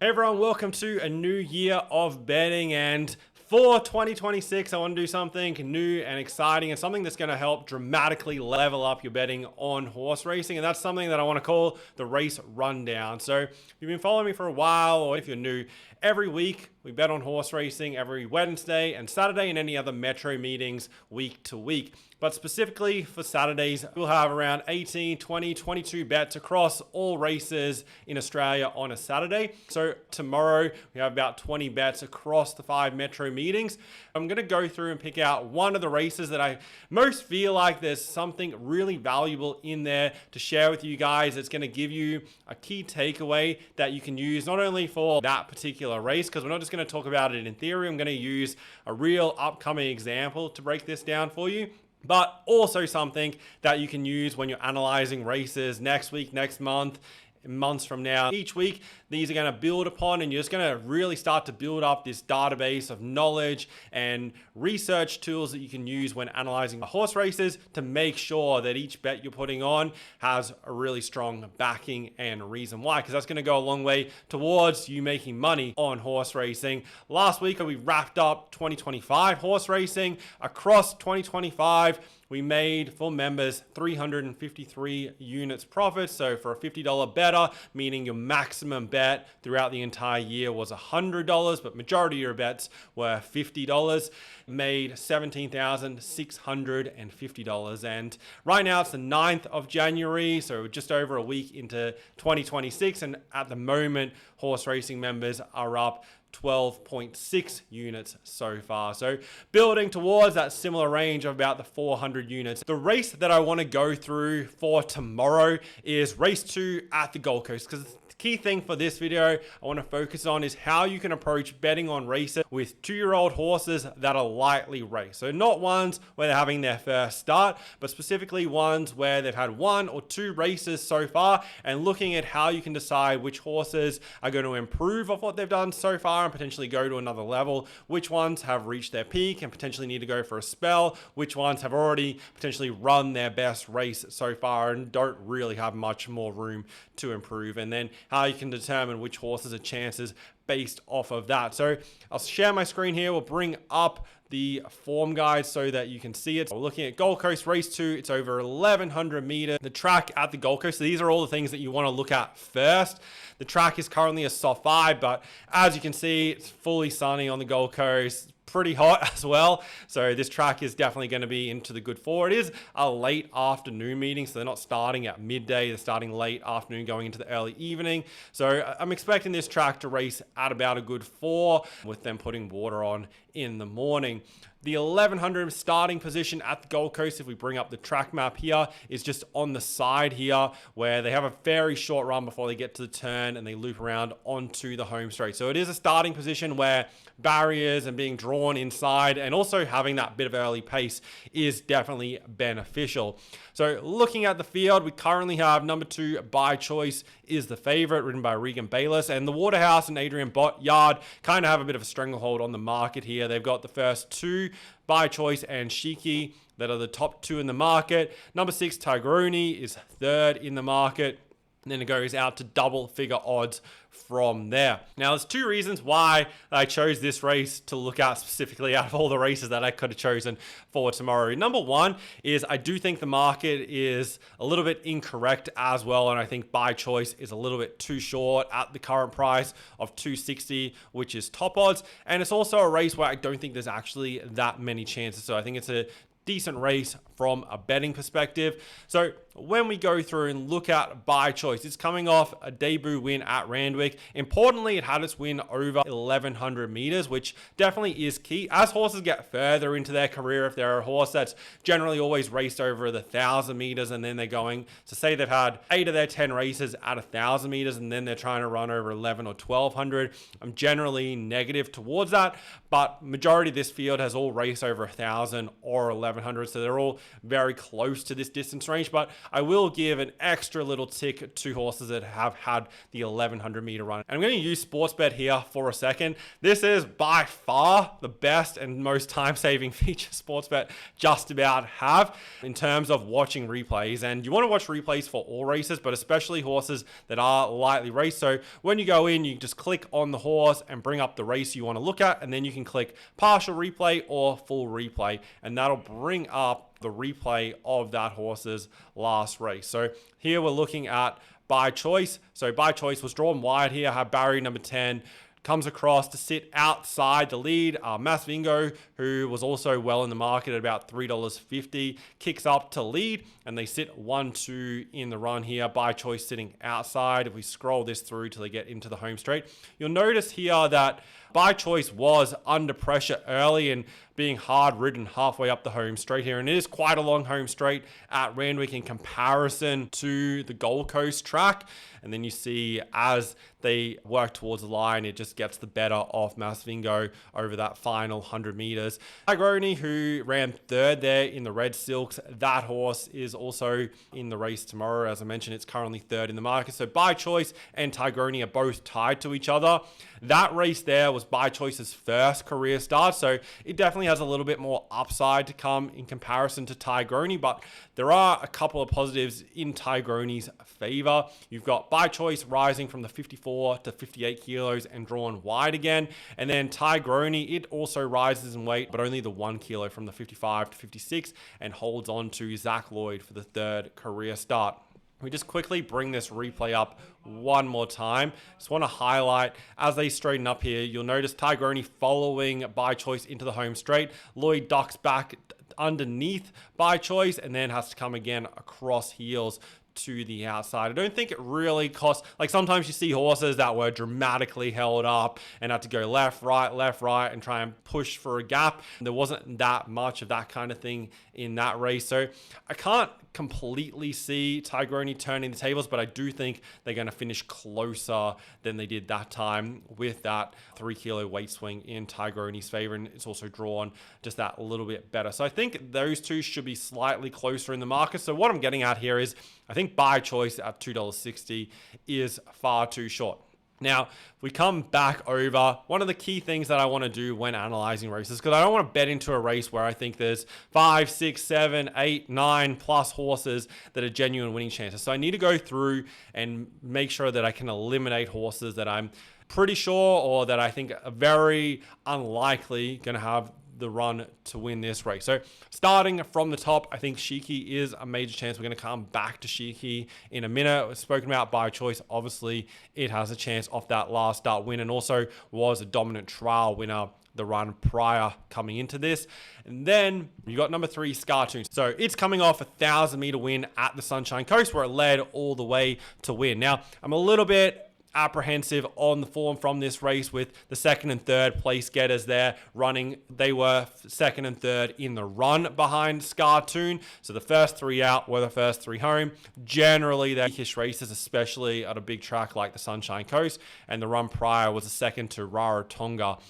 Hey everyone, welcome to a new year of betting, and for 2026 I want to do something new and exciting and something that's going to help dramatically level up your betting on horse racing, and that's something that I want to call the race rundown. So if you've been following me for a while, or if you're new, every week we bet on horse racing every Wednesday and Saturday and any other metro meetings week to week. But specifically for Saturdays, we'll have around 18, 20, 22 bets across all races in Australia on a Saturday. So tomorrow we have about 20 bets across the 5 metro meetings. I'm going to go through and pick out one of the races that I most feel like there's something really valuable in there to share with you guys. It's going to give you a key takeaway that you can use not only for that particular race, because we're not just going to talk about it in theory. I'm going to use a real upcoming example to break this down for you, but also something that you can use when you're analyzing races next week, next month, months from now. Each week, these are going to build upon, and you're just going to really start to build up this database of knowledge and research tools that you can use when analyzing horse races to make sure that each bet you're putting on has a really strong backing and reason why, because that's going to go a long way towards you making money on horse racing. Last week, we wrapped up 2025 horse racing. Across 2025, we made for members 353 units profit. So for a $50 bettor, meaning your maximum bet throughout the entire year was $100, but majority of your bets were $50, made $17,650. And right now it's the 9th of January, so just over a week into 2026. And at the moment, horse racing members are up 12.6 units so far. So building towards that similar range of about the 400 units. The race that I want to go through for tomorrow is race 2 at the Gold Coast, because the key thing for this video I want to focus on is how you can approach betting on races with 2-year-old horses that are lightly raced. So not ones where they're having their first start, but specifically ones where they've had 1 or 2 races so far, and looking at how you can decide which horses are going to improve off what they've done so far and potentially go to another level, which ones have reached their peak and potentially need to go for a spell, which ones have already potentially run their best race so far and don't really have much more room to improve, and then how you can determine which horses are chances based off of that. So I'll share my screen here. We'll bring up the form guide so that you can see it. We're looking at Gold Coast race 2. It's over 1,100 meters. The track at the Gold Coast. So these are all the things that you want to look at first. The track is currently a soft 5, but as you can see, it's fully sunny on the Gold Coast. Pretty hot as well. So this track is definitely going to be into the good 4. It is a late afternoon meeting, so they're not starting at midday. They're starting late afternoon going into the early evening. So I'm expecting this track to race at about a good 4 with them putting water on in the morning. The 1100 starting position at the Gold Coast, if we bring up the track map here, is just on the side here where they have a very short run before they get to the turn and they loop around onto the home straight. So it is a starting position where barriers and being drawn inside and also having that bit of early pace is definitely beneficial. So looking at the field, we currently have number 2 By Choice is the favorite, ridden by Regan Bayless, and the Waterhouse and Adrian Bott Yard kind of have a bit of a stranglehold on the market here. They've got the first 2, By Choice and Shiki, that are the top 2 in the market. Number 6 Tigroni is 3rd in the market. And then it goes out to double figure odds from there. Now, there's 2 reasons why I chose this race to look at specifically out of all the races that I could have chosen for tomorrow. Number 1 is I do think the market is a little bit incorrect as well, and I think By Choice is a little bit too short at the current price of 260, which is top odds. And it's also a race where I don't think there's actually that many chances. So I think it's a decent race from a betting perspective. So when we go through and look at By Choice, it's coming off a debut win at Randwick. Importantly, it had its win over 1,100 meters, which definitely is key. As horses get further into their career, if they're a horse that's generally always raced over the 1,000 meters and then they're going to say they've had 8 of their 10 races at 1,000 meters and then they're trying to run over 11 or 1,200, I'm generally negative towards that. But majority of this field has all raced over 1,000 or 1,100, so they're all very close to this distance range, but I will give an extra little tick to horses that have had the 1100 meter run. And I'm going to use Sportsbet here for a second. This is by far the best and most time-saving feature Sportsbet just about have in terms of watching replays. And you want to watch replays for all races, but especially horses that are lightly raced. So when you go in, you just click on the horse and bring up the race you want to look at, and then you can click partial replay or full replay, and that'll bring up the replay of that horse's last race. So here we're looking at By Choice. So By Choice was drawn wide here, had barrier number 10, comes across to sit outside the lead. Masvingo, who was also well in the market at about $3.50, kicks up to lead, and they sit 1-2 in the run here. By Choice sitting outside. If we scroll this through till they get into the home straight, you'll notice here that By Choice was under pressure early and being hard ridden halfway up the home straight here. And it is quite a long home straight at Randwick in comparison to the Gold Coast track. And then you see as they work towards the line, it just gets the better of Masvingo over that final 100 meters. Tigroni, who ran third there in the Red Silks, that horse is also in the race tomorrow. As I mentioned, it's currently third in the market. So By Choice and Tigroni are both tied to each other. That race there was By Choice's first career start, so it definitely has a little bit more upside to come in comparison to Tigroni, but there are a couple of positives in Tigroni's favor. You've got By Choice rising from the 54 to 58 kilos and drawn wide again, and then Tigroni, it also rises in weight, but only the 1 kilo from the 55 to 56 and holds on to Zach Lloyd for the third career start. We just quickly bring this replay up one more time. Just want to highlight as they straighten up here, you'll notice Tigroni following By Choice into the home straight. Lloyd ducks back underneath By Choice and then has to come again across heels to the outside. I don't think it really costs, like sometimes you see horses that were dramatically held up and had to go left, right, and try and push for a gap. There wasn't that much of that kind of thing in that race. So I can't completely see Tigroni turning the tables, but I do think they're going to finish closer than they did that time with that 3 kilo weight swing in Tigroni's favor. And it's also drawn just that little bit better. So I think those two should be slightly closer in the market. So what I'm getting at here is I think By Choice at $2.60 is far too short. Now, if we come back over, one of the key things that I want to do when analyzing races, because I don't want to bet into a race where I think there's 5, 6, 7, 8, 9 plus horses that are genuine winning chances. So I need to go through and make sure that I can eliminate horses that I'm pretty sure or that I think are very unlikely going to have the run to win this race. So starting from the top, I think Shiki is a major chance. We're going to come back to Shiki in a minute. We've spoken about By Choice. Obviously, it has a chance off that last start win and also was a dominant trial winner the run prior coming into this. And then you got number 3, Scartoon. So it's coming off a 1,000-meter win at the Sunshine Coast where it led all the way to win. Now, I'm a little bit apprehensive on the form from this race with the second and third place getters there running. They were second and third in the run behind Scartoon. So the first 3 out were the first 3 home. Generally, they're weakish races, especially at a big track like the Sunshine Coast. And the run prior was a second to Rarotonga.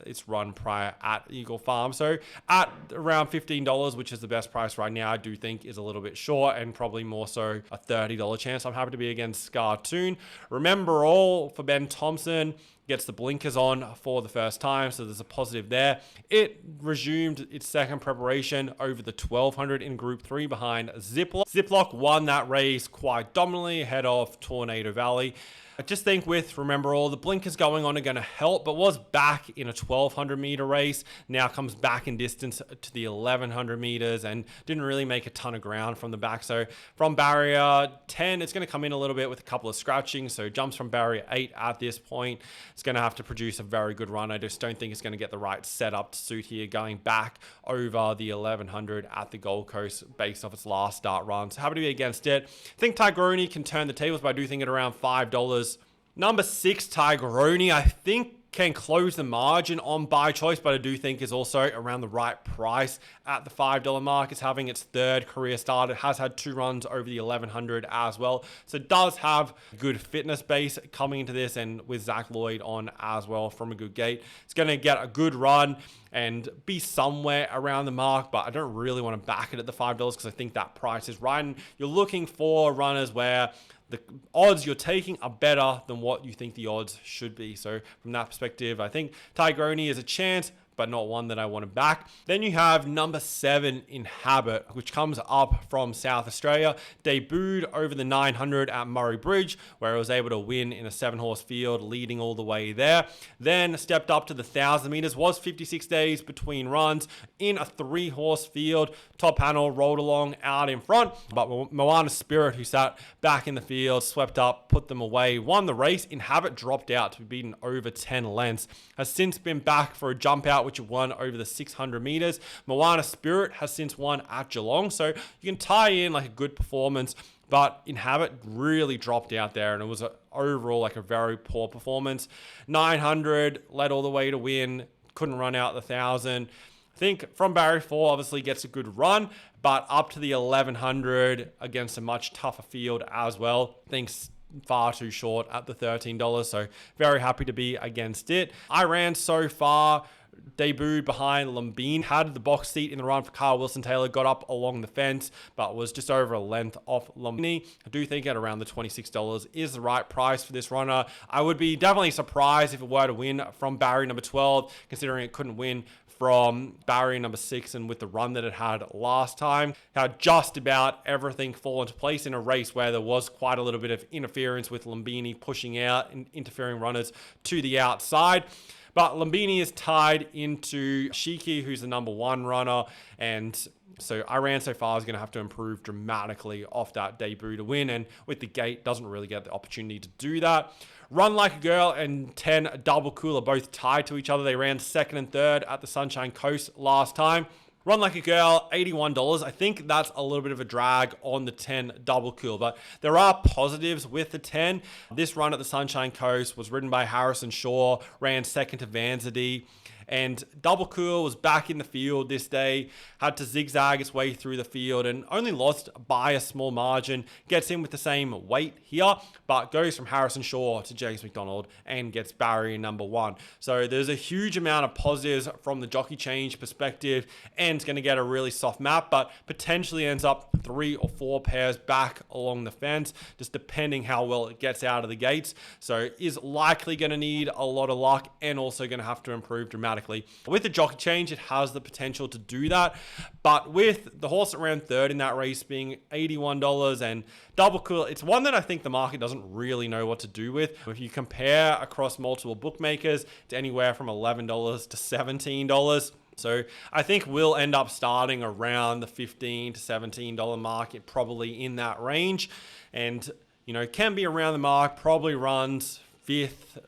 It's run prior at Eagle Farm. So at around $15, which is the best price right now, I do think is a little bit short and probably more so a $30 chance. I'm happy to be against Scartoon. Remember all for Ben Thompson. Gets the blinkers on for the first time, so there's a positive there. It resumed its second preparation over the 1200 in Group 3 behind Ziploc. Ziploc won that race quite dominantly ahead of Tornado Valley. I just think with Remember All, the blinkers going on are going to help, but was back in a 1200 meter race. Now comes back in distance to the 1100 meters and didn't really make a ton of ground from the back. So from barrier 10, it's going to come in a little bit with a couple of scratching. So jumps from barrier 8 at this point. It's going to have to produce a very good run. I just don't think it's going to get the right setup to suit here going back over the 1100 at the Gold Coast based off its last start run. So happy to be against it. I think Tigroni can turn the tables, but I do think at around $5. Number 6, Tigroni. I think can close the margin on by choice, but I do think is also around the right price at the $5 mark. It's having its third career start. It has had 2 runs over the 1100 as well. So it does have good fitness base coming into this, and with Zach Lloyd on as well from a good gate. It's going to get a good run and be somewhere around the mark, but I don't really want to back it at the $5 because I think that price is right. And you're looking for runners where the odds you're taking are better than what you think the odds should be. So from that perspective, I think Tigroni is a chance, but not one that I want to back. Then you have number 7 Inhabit, which comes up from South Australia. Debuted over the 900 at Murray Bridge, where it was able to win in a 7-horse field, leading all the way there. Then stepped up to the 1,000 meters, was 56 days between runs in a 3-horse field. Top panel rolled along out in front, but Moana Spirit, who sat back in the field, swept up, put them away, won the race. Inhabit dropped out to be beaten over 10 lengths. Has since been back for a jump out, which won over the 600 meters. Moana Spirit has since won at Geelong, so you can tie in like a good performance, but Inhabit really dropped out there, and it was overall like a very poor performance. 900 led all the way to win, couldn't run out the 1,000. I think from barrier 4 obviously gets a good run, but up to the 1,100 against a much tougher field as well. I think far too short at the $13, so very happy to be against it. I ran so far, debuted behind Lumbini, had the box seat in the run for Carl Wilson-Taylor, got up along the fence, but was just over a length off Lumbini. I do think at around the $26 is the right price for this runner. I would be definitely surprised if it were to win from barrier number 12, considering it couldn't win from barrier number 6, and with the run that it had last time, had just about everything fall into place in a race where there was quite a little bit of interference with Lumbini pushing out and interfering runners to the outside. But Lumbini is tied into Shiki, who's the number 1 runner, and so I ran so far is going to have to improve dramatically off that debut to win, and with the gate doesn't really get the opportunity to do that. Run Like a Girl and 10 Double Cool are both tied to each other. They ran 2nd and 3rd at the Sunshine Coast last time. Run Like a Girl, $81. I think that's a little bit of a drag on the 10 Double Cool, but there are positives with the 10. This run at the Sunshine Coast was ridden by Harrison Shaw, ran 2nd to Vanzady. And Double Cool was back in the field this day, had to zigzag its way through the field and only lost by a small margin. Gets in with the same weight here, but goes from Harrison Shaw to James McDonald and gets barrier number 1. So there's a huge amount of positives from the jockey change perspective, and it's going to get a really soft map, but potentially ends up 3 or 4 pairs back along the fence, just depending how well it gets out of the gates. So is likely going to need a lot of luck and also going to have to improve dramatically. With the jockey change, it has the potential to do that, but with the horse that ran 3rd in that race being $81 and Double Cool, it's one that I think the market doesn't really know what to do with. If you compare across multiple bookmakers, it's anywhere from $11 to $17. So I think we'll end up starting around the $15 to $17 mark, probably in that range, and can be around the mark, probably runs 5th,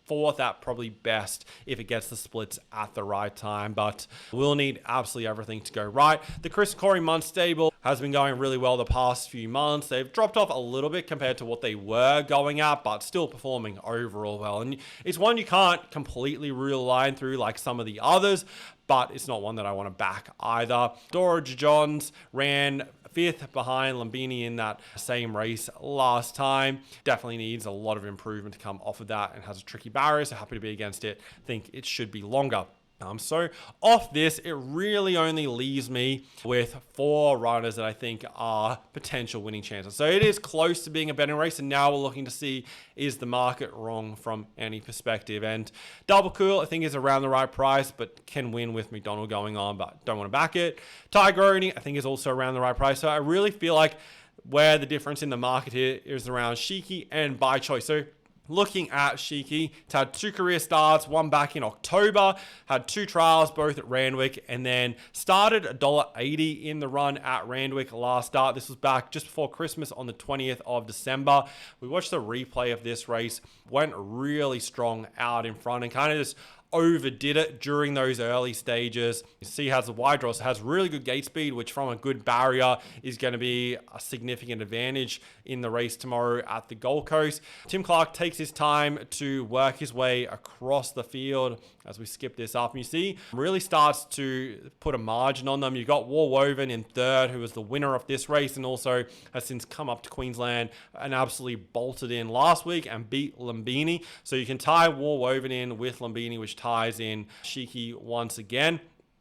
4th at probably best if it gets the splits at the right time, but we'll need absolutely everything to go right. The Chris Corey Munt stable has been going really well the past few months. They've dropped off a little bit compared to what they were going at, but still performing overall well. And it's one you can't completely rule a line through like some of the others, but it's not one that I want to back either. Dora Johns ran 5th behind Lumbini in that same race last time. Definitely needs a lot of improvement to come off of that and has a tricky barrier, so happy to be against it. Think it should be longer. So off this, it really only leaves me with 4 runners that I think are potential winning chances. So it is close to being a betting race, and now we're looking to see, is the market wrong from any perspective? And Double Cool, I think, is around the right price, but can win with McDonald going on, but don't want to back it. Tigroni, I think, is also around the right price. So I really feel like where the difference in the market here is around Shiki and by choice. So looking at Shiki, it's had 2 career starts, one back in October, had 2 trials, both at Randwick, and then started $1.80 in the run at Randwick last start. This was back just before Christmas on the 20th of December. We watched the replay of this race, went really strong out in front and kind of just overdid it during those early stages. You see, has a wide draw, so has really good gate speed, which from a good barrier is going to be a significant advantage in the race tomorrow at the Gold Coast. Tim Clark takes his time to work his way across the field as we skip this up. And you see, really starts to put a margin on them. You've got War Woven in third, who was the winner of this race and also has since come up to Queensland and absolutely bolted in last week and beat Lumbini. So you can tie War Woven in with Lumbini, which ties in Shiki once again.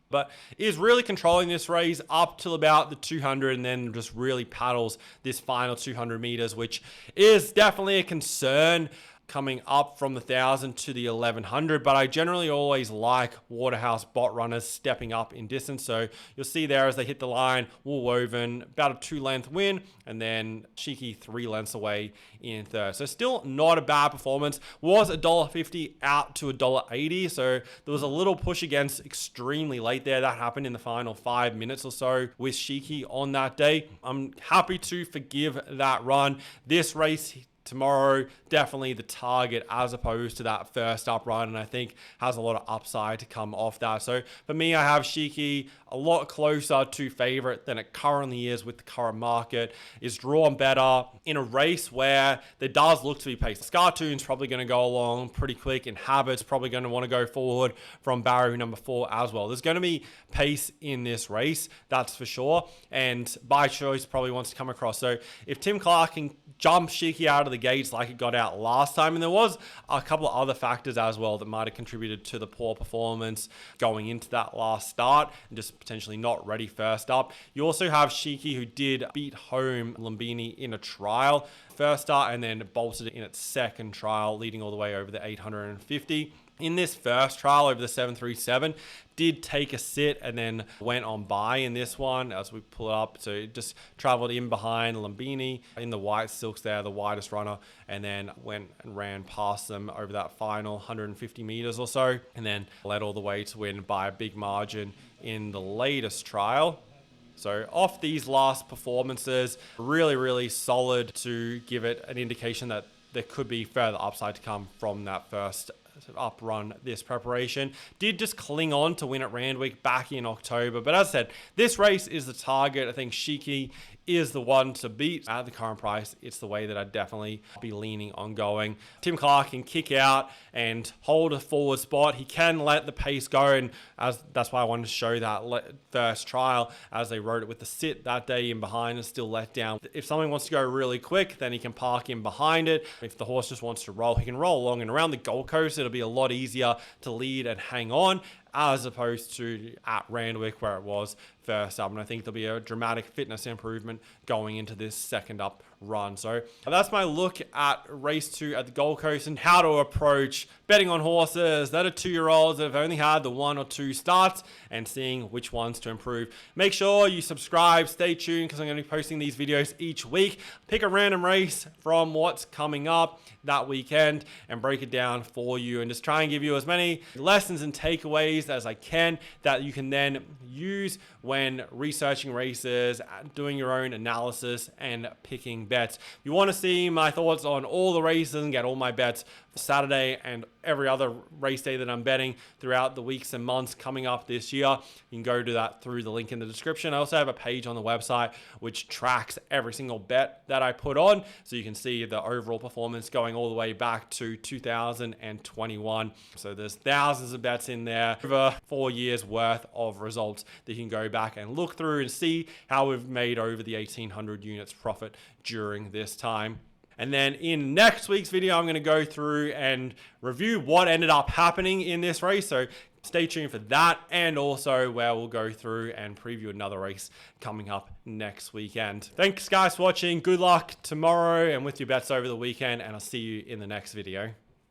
But is really controlling this race up till about the 200 and then just really paddles this final 200 meters, which is definitely a concern coming up from the 1,000 to the 1,100, but I generally always like Waterhouse bot runners stepping up in distance. So you'll see there as they hit the line, Wool Woven about a 2-length win, and then Shiki 3 lengths away in third. So still not a bad performance. Was $1.50 out to $1.80, so there was a little push against extremely late there. That happened in the final 5 minutes or so with Shiki on that day. I'm happy to forgive that run. This race tomorrow, definitely the target as opposed to that first up run, and I think has a lot of upside to come off that. So for me, I have Shiki a lot closer to favorite than it currently is with the current market. Is drawn better in a race where there does look to be pace. Scartoon's probably going to go along pretty quick, and Habit's probably going to want to go forward from barrier number 4 as well. There's going to be pace in this race, that's for sure, and by choice probably wants to come across. So if Tim Clark can jump Shiki out of the gates like it got out last time, and there was a couple of other factors as well that might have contributed to the poor performance going into that last start and just potentially not ready first up. You also have Shiki, who did beat home Lumbini in a trial first start and then bolted it in its second trial, leading all the way over the 850. In this first trial over the 737, did take a sit and then went on by in this one as we pull it up. So it just traveled in behind Lumbini in the white silks there, the widest runner, and then went and ran past them over that final 150 meters or so, and then led all the way to win by a big margin in the latest trial. So off these last performances, really, really solid to give it an indication that there could be further upside to come from that first up run this preparation. Did just cling on to win at Randwick back in October, but as I said, this race is the target. I think Shiki is the one to beat at the current price. It's the way that I'd definitely be leaning on going. Tim Clark can kick out and hold a forward spot. He can let the pace go, and that's why I wanted to show that first trial as they rode it with the sit that day in behind and still let down. If someone wants to go really quick, then he can park in behind it. If the horse just wants to roll, he can roll along, and around the Gold Coast, it'll be a lot easier to lead and hang on as opposed to at Randwick where it was first up. And I think there'll be a dramatic fitness improvement going into this second up run. So that's my look at race 2 at the Gold Coast and how to approach betting on horses that are 2-year-olds that have only had the 1 or 2 starts and seeing which ones to improve. Make sure you subscribe, stay tuned, because I'm going to be posting these videos each week. Pick a random race from what's coming up that weekend and break it down for you, and just try and give you as many lessons and takeaways as I can that you can then use when researching races, doing your own analysis and picking bets. If you want to see my thoughts on all the races and get all my bets for Saturday and every other race day that I'm betting throughout the weeks and months coming up this year, you can go to that through the link in the description. I also have a page on the website which tracks every single bet that I put on, so you can see the overall performance going all the way back to 2021. So there's thousands of bets in there, over 4 years worth of results that you can go back and look through and see how we've made over the 1,800 units profit during this time. And then in next week's video, I'm going to go through and review what ended up happening in this race. So stay tuned for that, and also where we'll go through and preview another race coming up next weekend. Thanks guys for watching. Good luck tomorrow and with your bets over the weekend, and I'll see you in the next video.